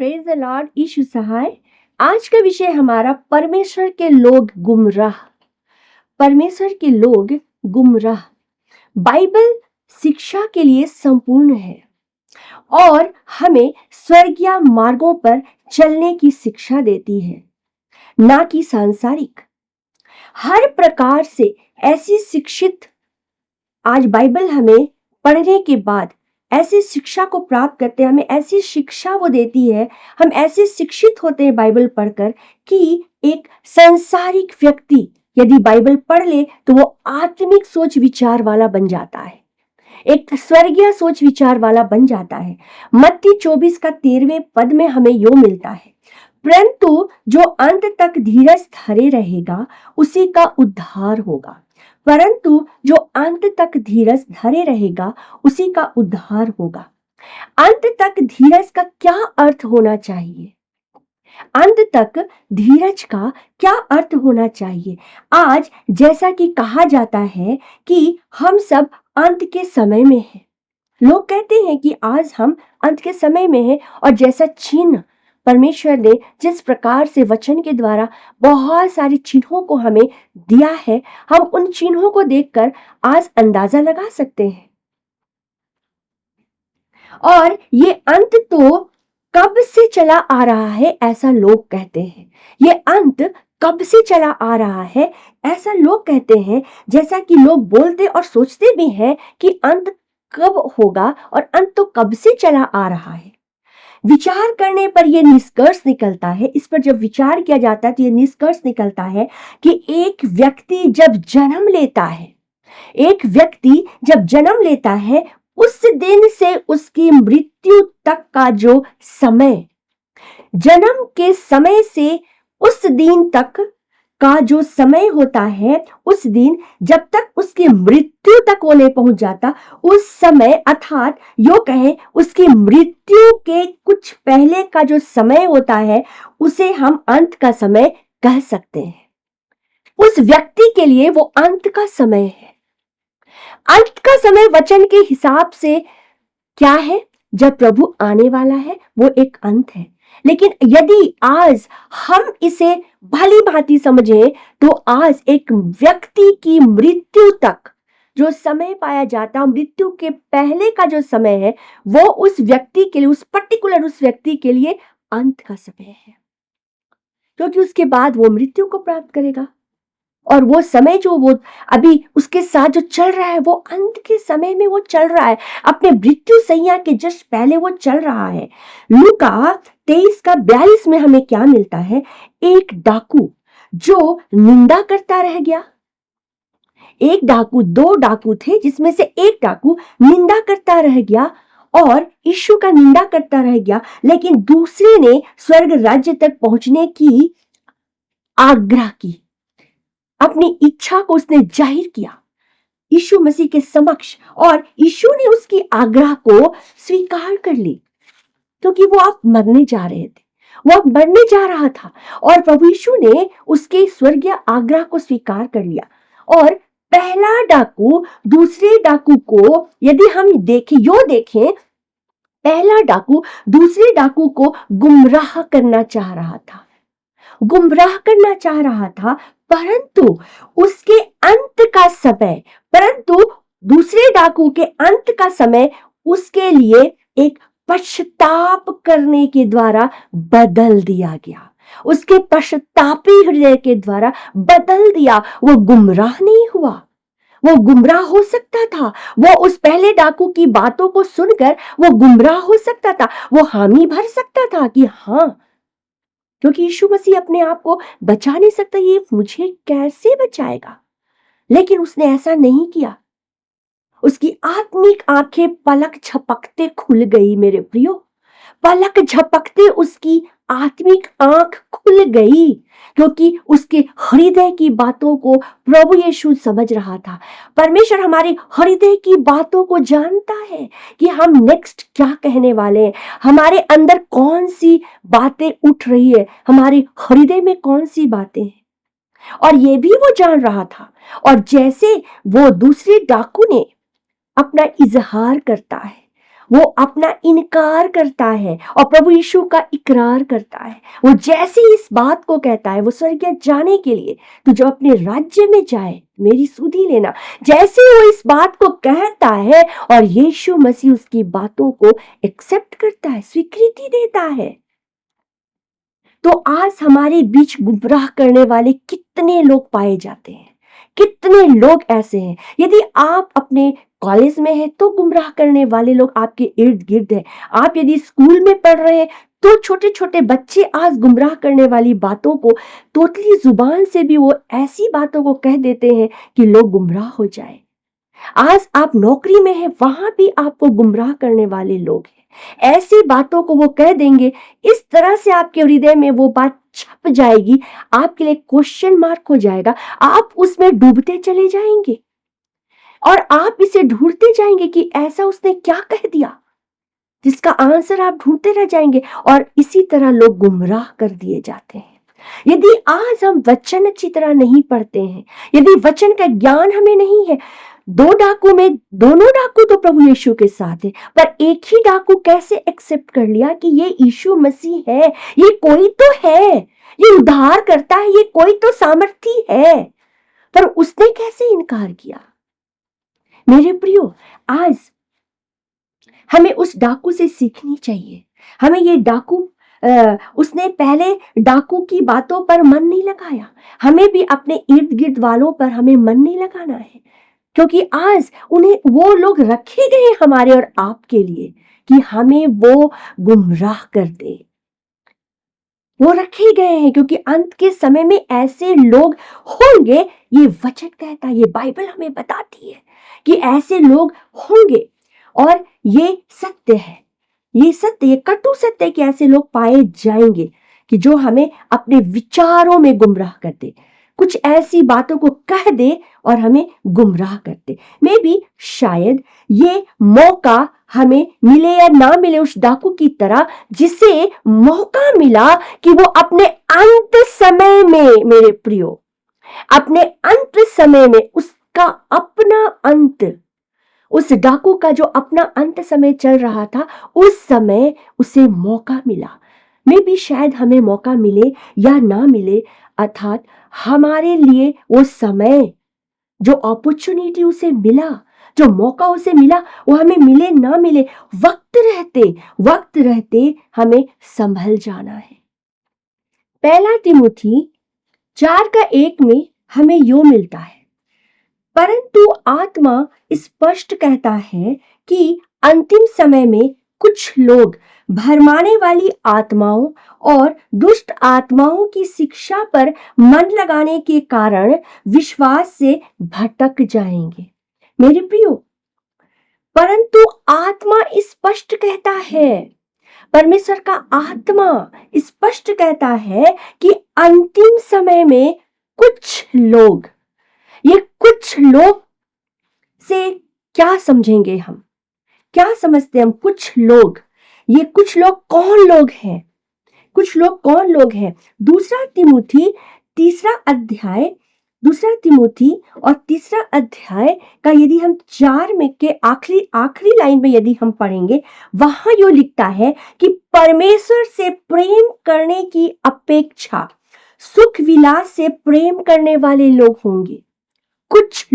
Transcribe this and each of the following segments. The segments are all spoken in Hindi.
Praise the Lord. ईशु सहाय। आज का विषय हमारा परमेश्वर के लोग गुमराह। परमेश्वर के लोग गुमराह। बाइबल शिक्षा के लिए संपूर्ण है और हमें स्वर्गीय मार्गों पर चलने की शिक्षा देती है, ना कि सांसारिक। हर प्रकार से ऐसी शिक्षित आज बाइबल हमें पढ़ने के बाद ऐसी शिक्षा को प्राप्त करते हैं, हमें ऐसी शिक्षा वो देती है, हम ऐसे शिक्षित होते हैं बाइबल पढ़कर कि एक सांसारिक व्यक्ति यदि बाइबल पढ़ ले तो वो आत्मिक सोच विचार वाला बन जाता है, एक स्वर्गीय सोच विचार वाला बन जाता है। मत्ती 24 का 13वें पद में हमें यो मिलता है, परंतु जो अंत तक धीरज धरे रहेगा उसी का उद्धार होगा। परंतु जो अंत तक धीरज धरे रहेगा उसी का उद्धार होगा। अंत तक धीरज का क्या अर्थ होना चाहिए? अंत तक धीरज का क्या अर्थ होना चाहिए? आज जैसा कि कहा जाता है कि हम सब अंत के समय में हैं। लोग कहते हैं कि आज हम अंत के समय में हैं, और जैसा चिन्ह परमेश्वर ने जिस प्रकार से वचन के द्वारा बहुत सारे चिन्हों को हमें दिया है, हम उन चिन्हों को देखकर आज अंदाजा लगा सकते हैं। और ये अंत तो कब से चला आ रहा है ऐसा लोग कहते हैं। ये अंत कब से चला आ रहा है ऐसा लोग कहते हैं, जैसा कि लोग बोलते और सोचते भी हैं कि अंत कब होगा और अंत तो कब से चला आ रहा है। विचार करने पर यह निष्कर्ष निकलता है, इस पर जब विचार किया जाता है तो यह निष्कर्ष निकलता है कि एक व्यक्ति जब जन्म लेता है, एक व्यक्ति जब जन्म लेता है, उस दिन से उसकी मृत्यु तक का जो समय, जन्म के समय से उस दिन तक का जो समय होता है, उस दिन जब तक उसकी मृत्यु तक वो नहीं पहुंच जाता, उस समय अर्थात यो कहें उसकी मृत्यु के कुछ पहले का जो समय होता है उसे हम अंत का समय कह सकते हैं। उस व्यक्ति के लिए वो अंत का समय है। अंत का समय वचन के हिसाब से क्या है? जब प्रभु आने वाला है वो एक अंत है। लेकिन यदि आज हम इसे भली भांति समझें तो आज एक व्यक्ति की मृत्यु तक जो समय पाया जाता, मृत्यु के पहले का जो समय है, वो उस व्यक्ति के लिए, उस पर्टिकुलर उस व्यक्ति के लिए अंत का समय है, क्योंकि उसके बाद वो मृत्यु को प्राप्त करेगा। और वो समय जो वो अभी उसके साथ जो चल रहा है वो अंत के समय में वो चल रहा है, अपने मृत्यु सैया के जस्ट पहले वो चल रहा है। लूका 23 का 42 में हमें क्या मिलता है? एक डाकू जो निंदा करता रह गया। एक डाकू, दो डाकू थे जिसमें से एक डाकू निंदा करता रह गया और यीशु का निंदा करता रह गया, लेकिन दूसरे ने स्वर्ग राज्य तक पहुंचने की आग्रह की, अपनी इच्छा को उसने जाहिर किया यीशु मसीह के समक्ष, और यीशु ने उसकी आग्रह को स्वीकार कर ली, क्योंकि वो आप मरने जा रहे थे, वो अब मरने जा रहा था, और प्रभु यीशु ने उसके स्वर्गीय आग्रह को स्वीकार कर लिया। और पहला डाकू दूसरे डाकू को यदि हम देखें, पहला डाकू दूसरे डाकू को गुमराह करना चाह रहा था, गुमराह करना चाह रहा था, परंतु उसके अंत का समय, परंतु दूसरे डाकू के अंत का समय उसके लिए एक पश्चाताप करने के द्वारा बदल दिया गया, उसके पश्चातापी हृदय के द्वारा बदल दिया। वो गुमराह नहीं हुआ। वो गुमराह हो सकता था, वो उस पहले डाकू की बातों को सुनकर वो गुमराह हो सकता था, वो हामी भर सकता था कि हाँ, क्योंकि यीशु मसीह अपने आप को बचा नहीं सकता, ये मुझे कैसे बचाएगा। लेकिन उसने ऐसा नहीं किया। उसकी आत्मिक आंखें पलक झपकते खुल गई। मेरे प्रियो, पलक झपकते उसकी आत्मिक आंख खुल गई, क्योंकि उसके हृदय की बातों को प्रभु यीशु समझ रहा था। परमेश्वर हमारे हृदय की बातों को जानता है कि हम नेक्स्ट क्या कहने वाले हैं, हमारे अंदर कौन सी बातें उठ रही है, हमारे हृदय में कौन सी बातें हैं, और ये भी वो जान रहा था। और जैसे वो दूसरे डाकू ने अपना इजहार करता है वो अपना इनकार करता है और प्रभु यीशु का इकरार करता है। वो जैसे ही इस बात को कहता है, वो स्वर्ग जाने के लिए तू जब अपने राज्य में जाए मेरी सुधि लेना, जैसे वो इस बात को कहता है और यीशु मसीह उसकी बातों को एक्सेप्ट करता है, स्वीकृति देता है, तो आज हमारे बीच गुमराह करने वाले कितने लोग पाए जाते हैं। कितने लोग ऐसे हैं, यदि आप अपने कॉलेज में हैं तो गुमराह करने वाले लोग आपके इर्द गिर्द हैं। आप यदि स्कूल में पढ़ रहे हैं तो छोटे छोटे बच्चे आज गुमराह करने वाली बातों को तोतली जुबान से भी वो ऐसी बातों को कह देते हैं कि लोग गुमराह हो जाए। आज आप नौकरी में हैं, वहां भी आपको गुमराह करने वाले लोग हैं। ऐसी बातों को वो कह देंगे, इस तरह से आपके हृदय में वो बात छप जाएगी, आपके लिए क्वेश्चन मार्क हो जाएगा, आप उसमें डूबते चले जाएंगे और आप इसे ढूंढते जाएंगे कि ऐसा उसने क्या कह दिया, जिसका आंसर आप ढूंढते रह जाएंगे और इसी तरह लोग गुमराह कर दिए जाते हैं। यदि आज हम वचन अच्छी तरह नहीं पढ़ते हैं, यदि वचन का ज्ञान हमें नहीं है, दो डाकू में दोनों डाकू तो प्रभु यीशु के साथ है, पर एक ही डाकू कैसे एक्सेप्ट कर लिया कि ये यीशु मसीह है, ये कोई तो है, ये उद्धार करता है, ये कोई तो सामर्थी है, पर उसने कैसे इनकार किया। मेरे प्रियो, आज हमें उस डाकू से सीखनी चाहिए। हमें ये डाकू उसने पहले डाकू की बातों पर मन नहीं लगाया, हमें भी अपने इर्द गिर्द वालों पर हमें मन नहीं लगाना है, क्योंकि आज उन्हें वो लोग रखे गए हमारे और आपके लिए कि हमें वो गुमराह कर दे। वो रखे गए हैं क्योंकि अंत के समय में ऐसे लोग होंगे, ये वचन कहता है, ये बाइबल हमें बताती है कि ऐसे लोग होंगे और ये सत्य है, ये सत्य, ये कटु सत्य कि ऐसे लोग पाए जाएंगे कि जो हमें अपने विचारों में गुमराह कर दे, कुछ ऐसी बातों को कह दे और हमें गुमराह कर दे। मे बी शायद ये मौका हमें मिले या ना मिले उस डाकू की तरह, जिसे मौका मिला कि वो अपने अंत समय में, मेरे प्रियो, अपने अंत समय में उसका अपना अंत, उस डाकू का जो अपना अंत समय चल रहा था, उस समय उसे मौका मिला। मे भी शायद हमें मौका मिले या ना मिले, अर्थात हमारे लिए वो समय, जो अपॉर्चुनिटी उसे मिला, जो मौका उसे मिला, वो हमें मिले ना मिले, वक्त रहते हमें संभल जाना है। पहला तिमुथी 4:1 में हमें यो मिलता है, परंतु आत्मा स्पष्ट कहता है कि अंतिम समय में कुछ लोग भरमाने वाली आत्माओं और दुष्ट आत्माओं की शिक्षा पर मन लगाने के कारण विश्वास से भटक जाएंगे। मेरे प्रियो, परंतु आत्मा स्पष्ट कहता है, परमेश्वर का आत्मा स्पष्ट कहता है कि अंतिम समय में कुछ लोग, ये कुछ लोग से क्या समझेंगे हम, क्या समझते हैं हम कुछ लोग, ये कुछ लोग कौन लोग हैं, कुछ लोग कौन लोग हैं। दूसरा तिमुथी और तीसरा अध्याय का यदि हम 4 में के आखिरी लाइन में यदि हम पढ़ेंगे, वहां यो लिखता है कि परमेश्वर से प्रेम करने की अपेक्षा सुख विलास से प्रेम करने वाले लोग होंगे। कुछ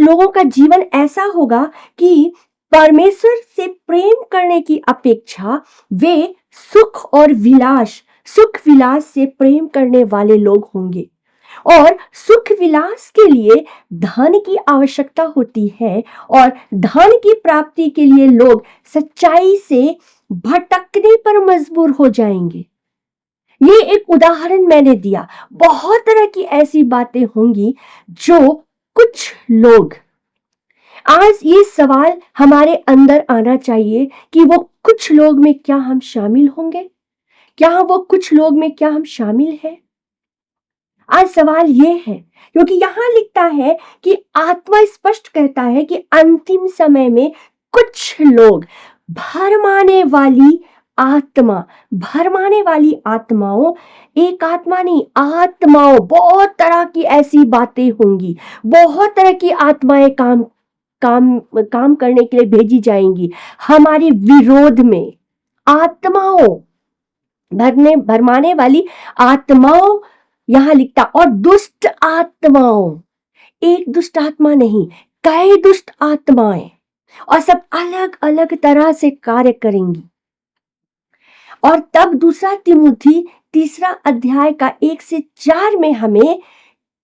लोगों का जीवन ऐसा होगा कि परमेश्वर से प्रेम करने की अपेक्षा वे सुख विलास से प्रेम करने वाले लोग होंगे। और सुख विलास के लिए धन की आवश्यकता होती है और धन की प्राप्ति के लिए लोग सच्चाई से भटकने पर मजबूर हो जाएंगे। ये एक उदाहरण मैंने दिया, बहुत तरह की ऐसी बातें होंगी जो कुछ लोग, आज ये सवाल हमारे अंदर आना चाहिए कि वो कुछ लोग में क्या हम शामिल होंगे, क्या वो कुछ लोग में क्या हम शामिल हैं। आज सवाल ये है, क्योंकि यहां लिखता है कि आत्मा स्पष्ट कहता है कि अंतिम समय में कुछ लोग भरमाने वाली आत्माओं, एक आत्मा नहीं, आत्माओं, बहुत तरह की ऐसी बातें होंगी, बहुत तरह की आत्माएं काम काम करने के लिए भेजी जाएंगी, हमारे विरोध में आत्माओं, भरमाने वाली आत्माओं, यहां लिखता, और दुष्ट आत्माओं, एक दुष्ट आत्मा नहीं, कई दुष्ट आत्माएं, और सब अलग अलग तरह से कार्य करेंगी। और तब दूसरा तिमुथी 3 अध्याय का 1 से 4 में हमें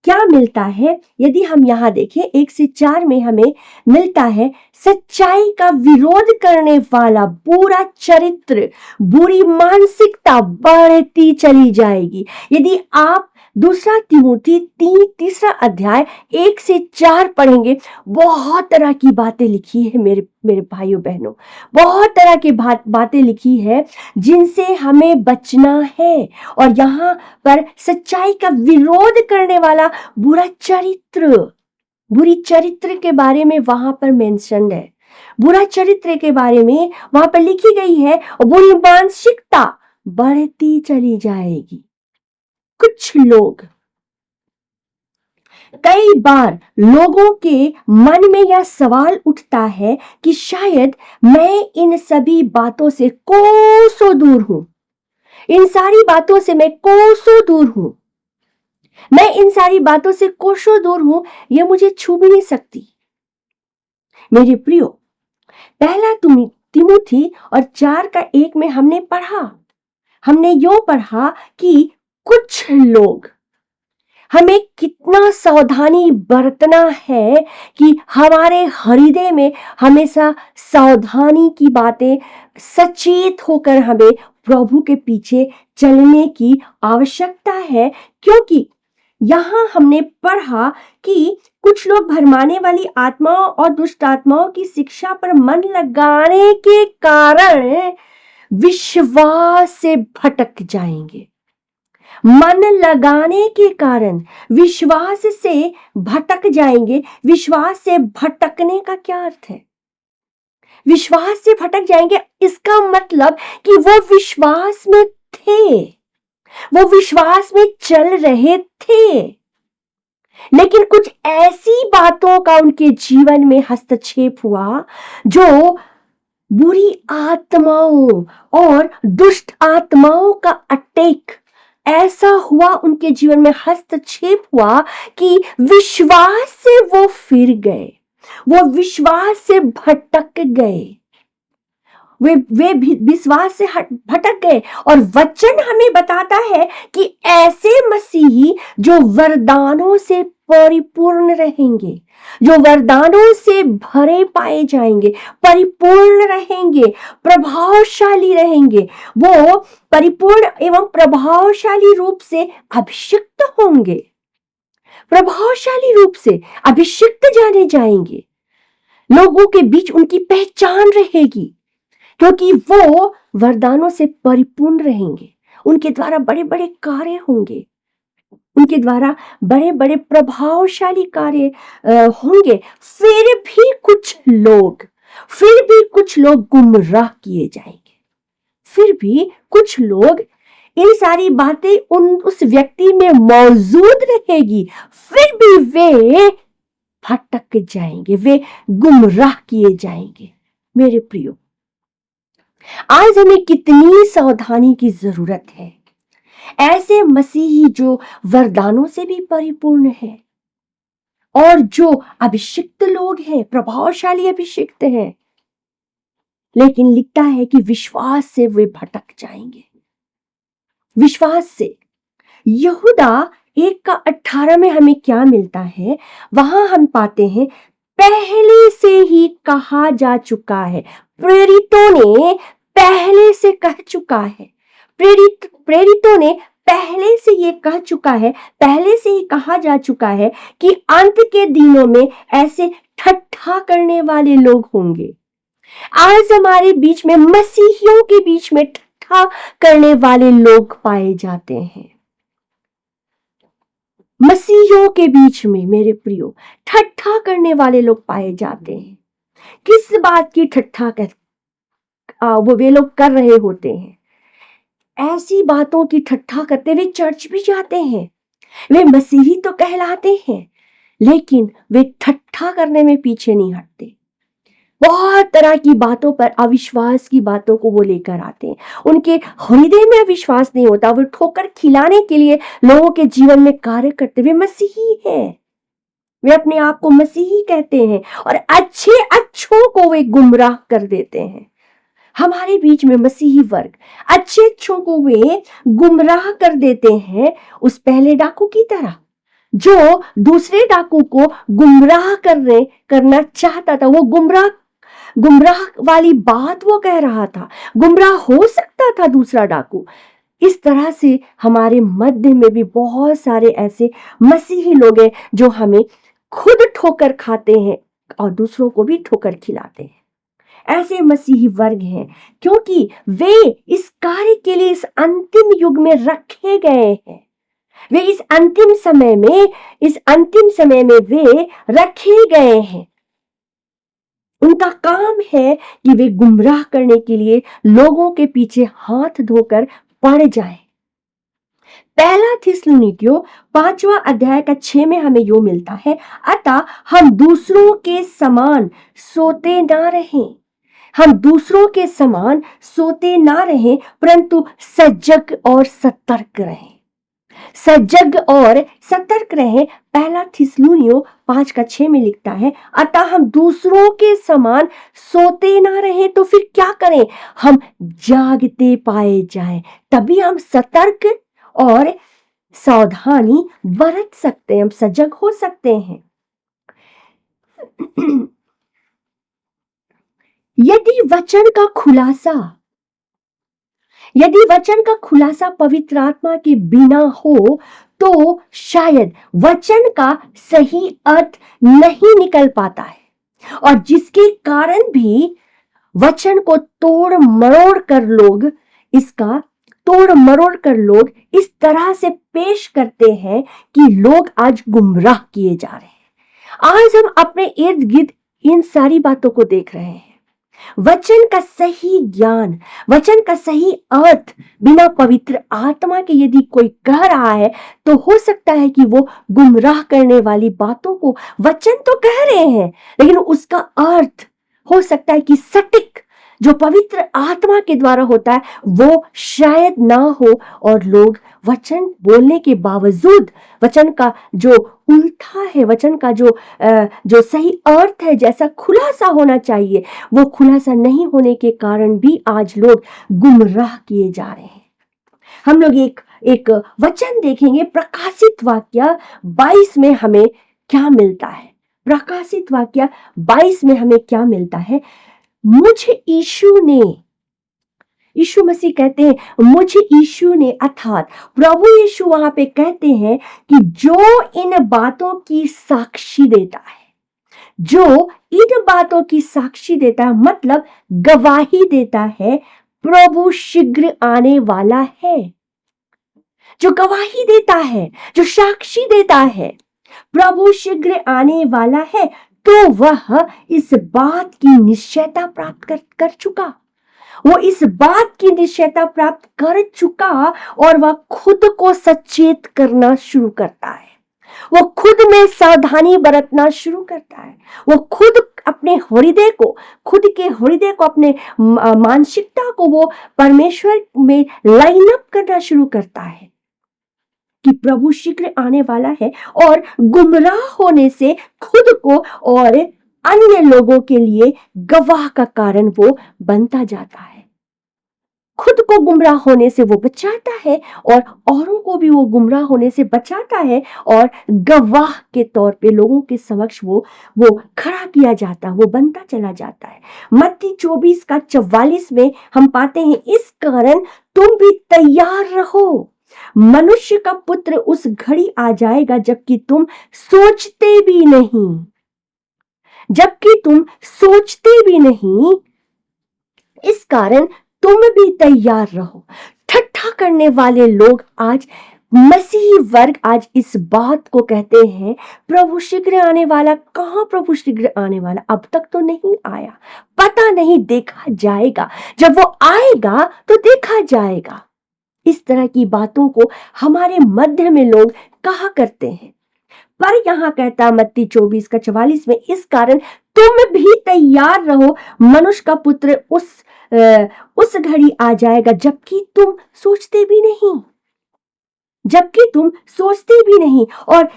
क्या मिलता है? यदि हम यहां देखें 1 से 4 में हमें मिलता है, सच्चाई का विरोध करने वाला बुरा चरित्र, बुरी मानसिकता बढ़ती चली जाएगी। यदि आप दूसरा तिमुथी 3 अध्याय 1 से 4 पढ़ेंगे, बहुत तरह की बातें लिखी है मेरे भाइयों बहनों, बहुत तरह की बातें लिखी है जिनसे हमें बचना है। और यहाँ पर सच्चाई का विरोध करने वाला बुरा चरित्र, बुरी चरित्र के बारे में वहां पर मेंशन है, बुरा चरित्र के बारे में वहां पर लिखी गई है, और बुरी मानसिकता बढ़ती चली जाएगी। कुछ लोग, कई बार लोगों के मन में यह सवाल उठता है कि शायद मैं इन सभी बातों से कोसों दूर हूं, इन सारी बातों से मैं कोसों दूर हूं, मैं इन सारी बातों से कोसों दूर हूं, ये मुझे छू भी नहीं सकती। मेरे प्रियो, पहला तिमुथी और 4:1 में हमने यो पढ़ा कि कुछ लोग, हमें कितना सावधानी बरतना है कि हमारे हृदय में हमेशा सावधानी की बातें, सचेत होकर हमें प्रभु के पीछे चलने की आवश्यकता है। क्योंकि यहां हमने पढ़ा कि कुछ लोग भरमाने वाली आत्माओं और दुष्ट आत्माओं की शिक्षा पर मन लगाने के कारण विश्वास से भटक जाएंगे। मन लगाने के कारण विश्वास से भटक जाएंगे। विश्वास से भटकने का क्या अर्थ है? विश्वास से भटक जाएंगे, इसका मतलब कि वो विश्वास में थे, वो विश्वास में चल रहे थे, लेकिन कुछ ऐसी बातों का उनके जीवन में हस्तक्षेप हुआ जो बुरी आत्माओं और दुष्ट आत्माओं का अटैक ऐसा हुआ, उनके जीवन में हस्तक्षेप हुआ कि विश्वास से वो फिर गए, वो विश्वास से भटक गए, वे विश्वास से भटक गए। और वचन हमें बताता है कि ऐसे मसीही जो वरदानों से परिपूर्ण रहेंगे, जो वरदानों से भरे पाए जाएंगे, परिपूर्ण रहेंगे, प्रभावशाली रहेंगे, वो परिपूर्ण एवं प्रभावशाली रूप से अभिषिक्त होंगे, प्रभावशाली रूप से अभिषिक्त जाने जाएंगे। लोगों के बीच उनकी पहचान रहेगी, क्योंकि वो वरदानों से परिपूर्ण रहेंगे। उनके द्वारा बड़े बड़े कार्य होंगे, उनके द्वारा बड़े बड़े प्रभावशाली कार्य होंगे। फिर भी कुछ लोग गुमराह किए जाएंगे, फिर भी कुछ लोग, इन सारी बातें उस व्यक्ति में मौजूद रहेगी, फिर भी वे भटक जाएंगे, वे गुमराह किए जाएंगे। मेरे प्रियो, आज हमें कितनी सावधानी की जरूरत है। ऐसे मसीही जो वरदानों से भी परिपूर्ण है और जो अभिषिक्त लोग हैं, प्रभावशाली अभिषिक्त हैं, लेकिन लिखता है कि विश्वास से वे भटक जाएंगे, विश्वास से। यहूदा 1:18 में हमें क्या मिलता है? वहां हम पाते हैं, पहले से ही कहा जा चुका है, प्रेरितों ने पहले से कह चुका है, प्रेरितों ने पहले से ये कह चुका है, पहले से ही कहा जा चुका है कि अंत के दिनों में ऐसे ठट्ठा करने वाले लोग होंगे। आज हमारे बीच में, मसीहियों के बीच में ठट्ठा करने वाले लोग पाए जाते हैं। मसीहियों के बीच में मेरे प्रियो ठट्ठा करने वाले लोग पाए जाते हैं। किस बात की ठट्ठा वो वे लोग कर रहे होते हैं? ऐसी बातों की ठट्ठा करते हुए चर्च भी जाते हैं, वे मसीही तो कहलाते हैं, लेकिन वे ठट्ठा करने में पीछे नहीं हटते। बहुत तरह की बातों पर, अविश्वास की बातों को वो लेकर आते हैं। उनके हृदय में अविश्वास नहीं होता, वो ठोकर खिलाने के लिए लोगों के जीवन में कार्य करते हुए मसीही हैं। वे अपने आप को मसीही कहते हैं और अच्छे अच्छों को वे गुमराह कर देते हैं। हमारे बीच में मसीही वर्ग अच्छे अच्छों को वे गुमराह कर देते हैं, उस पहले डाकू की तरह जो दूसरे डाकू को गुमराह करना चाहता था। वो गुमराह वाली बात वो कह रहा था, गुमराह हो सकता था दूसरा डाकू। इस तरह से हमारे मध्य में भी बहुत सारे ऐसे मसीही लोग हैं जो हमें खुद ठोकर खाते हैं और दूसरों को भी ठोकर खिलाते हैं। ऐसे मसीही वर्ग हैं क्योंकि वे इस कार्य के लिए इस अंतिम युग में रखे गए हैं। वे इस अंतिम समय में वे रखे गए हैं। उनका काम है कि वे गुमराह करने के लिए लोगों के पीछे हाथ धोकर पड़ जाएं। पहला थिस्सलुनीकियों 5वां अध्याय का 6 में हमें यो मिलता है, अतः हम दूसरों के समान सोते ना रहें। हम दूसरों के समान सोते ना रहें, परंतु सजग और सतर्क रहें। सजग और सतर्क रहें। पहला थिस्सलुनीकियों 5:6 में लिखता है, अतः हम दूसरों के समान सोते ना रहें तो फिर क्या करें? हम जागते पाए जाएं, तभी हम सतर्क और सावधानी बरत सकते हैं, हम सजग हो सकते हैं। यदि वचन का खुलासा पवित्र आत्मा के बिना हो तो शायद वचन का सही अर्थ नहीं निकल पाता है, और जिसके कारण भी वचन को तोड़ मरोड़ कर लोग इस तरह से पेश करते हैं कि लोग आज गुमराह किए जा रहे हैं। आज हम अपने इर्द गिर्द इन सारी बातों को देख रहे हैं। वचन का सही ज्ञान, वचन का सही अर्थ बिना पवित्र आत्मा के यदि कोई कह रहा है तो हो सकता है कि वो गुमराह करने वाली बातों को, वचन तो कह रहे हैं लेकिन उसका अर्थ हो सकता है कि सटीक जो पवित्र आत्मा के द्वारा होता है वो शायद ना हो, और लोग वचन बोलने के बावजूद वचन का जो उल्टा है, वचन का जो सही अर्थ है, जैसा खुलासा होना चाहिए, वो खुलासा नहीं होने के कारण भी आज लोग गुमराह किए जा रहे हैं। हम लोग एक वचन देखेंगे, प्रकाशित वाक्य 22 में हमें क्या मिलता है। प्रकाशित वाक्य 22 में हमें क्या मिलता है? यीशु मसीह कहते हैं, मुझे यीशु ने, अर्थात प्रभु यीशु वहां पे कहते हैं कि जो इन बातों की साक्षी देता है, जो इन बातों की साक्षी देता है मतलब गवाही देता है, प्रभु शीघ्र आने वाला है। जो गवाही देता है, जो साक्षी देता है, प्रभु शीघ्र आने वाला है, तो वह इस बात की निश्चयता प्राप्त कर चुका। वो इस बात की निश्चयता प्राप्त कर चुका और वह खुद को सचेत करना शुरू करता है। वो खुद में सावधानी बरतना शुरू करता है। वो खुद अपने हृदय को, अपने मानसिकता को वो परमेश्वर में लाइन अप करना शुरू करता है कि प्रभु शीघ्र आने वाला है, और गुमराह होने से खुद को और अन्य लोगों के लिए गवाह का कारण वो बनता जाता है। खुद को गुमराह होने से वो बचाता है और औरों को भी वो गुमराह होने से बचाता है, और गवाह के तौर पे लोगों के समक्ष वो खड़ा किया जाता है, वो बनता चला जाता है। मत्ती 24:44 में हम पाते हैं, इस कारण तुम भी तैयार रहो, मनुष्य का पुत्र उस घड़ी आ जाएगा जबकि तुम सोचते भी नहीं, इस कारण तुम भी तैयार रहो। ठट्ठा करने वाले लोग आज, मसीही वर्ग आज इस बात को कहते हैं, प्रभु शीघ्र आने वाला। कहां प्रभु शीघ्र आने वाला? अब तक तो नहीं आया, पता नहीं, देखा जाएगा, जब वो आएगा तो देखा जाएगा। इस तरह की बातों को हमारे मध्य में लोग कहा करते हैं। पर यहाँ कहता है मत्ती 24:44 में, इस कारण तुम भी तैयार रहो, मनुष्य का पुत्र उस घड़ी आ जाएगा जबकि तुम सोचते भी नहीं, जबकि तुम सोचते भी नहीं। और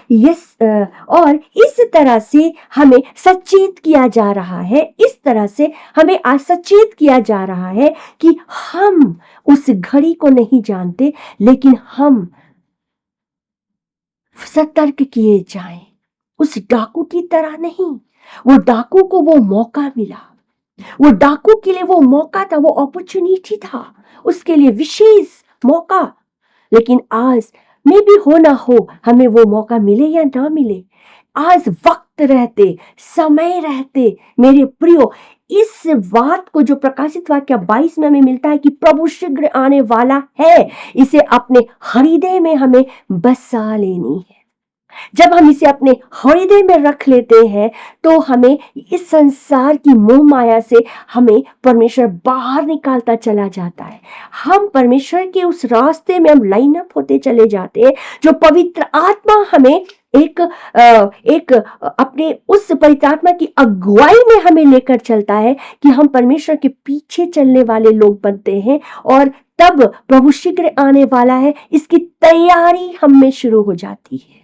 इस तरह से हमें सचेत किया जा रहा है, इस तरह से हमें आज सचेत किया जा रहा है कि हम उस घड़ी को नहीं जानते, लेकिन हम सतर्क किए जाएं, उस डाकू की तरह नहीं। वो डाकू को वो मौका मिला, वो डाकू के लिए वो मौका था, वो अपॉर्चुनिटी था, उसके लिए विशेष मौका। लेकिन आज में भी हो ना हो, हमें वो मौका मिले या ना मिले, आज वक्त रहते, समय रहते मेरे प्रियो, इस बात को जो प्रकाशित वाक्य 22 में हमें मिलता है कि प्रभु शीघ्र आने वाला है, इसे अपने हृदय में हमें बसा लेनी है। जब हम इसे अपने हृदय में रख लेते हैं तो हमें इस संसार की मोह माया से हमें परमेश्वर बाहर निकालता चला जाता है। हम परमेश्वर के उस रास्ते में हम लाइन अप होते चले जाते हैं, जो पवित्र आत्मा हमें एक अपने उस पवित्र आत्मा की अगुवाई में हमें लेकर चलता है कि हम परमेश्वर के पीछे चलने वाले लोग बनते हैं। और तब प्रभु शीघ्र आने वाला है, इसकी तैयारी हम में शुरू हो जाती है,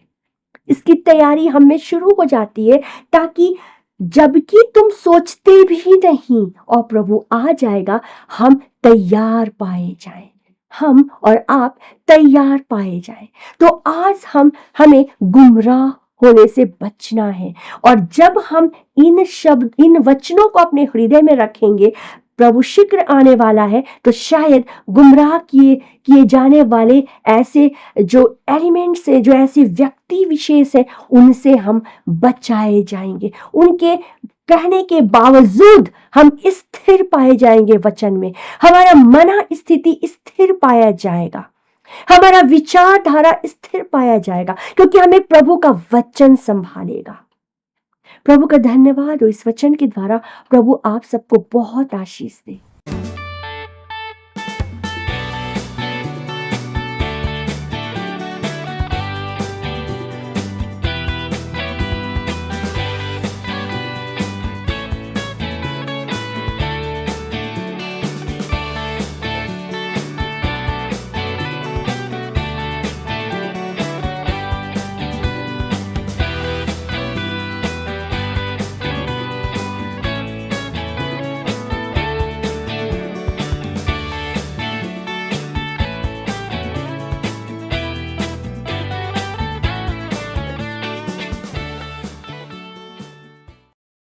इसकी तैयारी हम में शुरू हो जाती है, ताकि जबकि तुम सोचते भी नहीं और प्रभु आ जाएगा, हम तैयार पाए जाएं, हम और आप तैयार पाए जाएं। तो आज हमें गुमराह होने से बचना है। और जब हम इन वचनों को अपने हृदय में रखेंगे, प्रभु शीघ्र आने वाला है, तो शायद गुमराह किए जाने वाले ऐसे जो एलिमेंट्स है, जो ऐसे व्यक्ति विशेष है, उनसे हम बचाए जाएंगे। उनके कहने के बावजूद हम स्थिर पाए जाएंगे वचन में, हमारा मन स्थिति स्थिर पाया जाएगा, हमारा विचारधारा स्थिर पाया जाएगा, क्योंकि हमें प्रभु का वचन संभालेगा। प्रभु का धन्यवाद हो, इस वचन के द्वारा प्रभु आप सबको बहुत आशीष दे।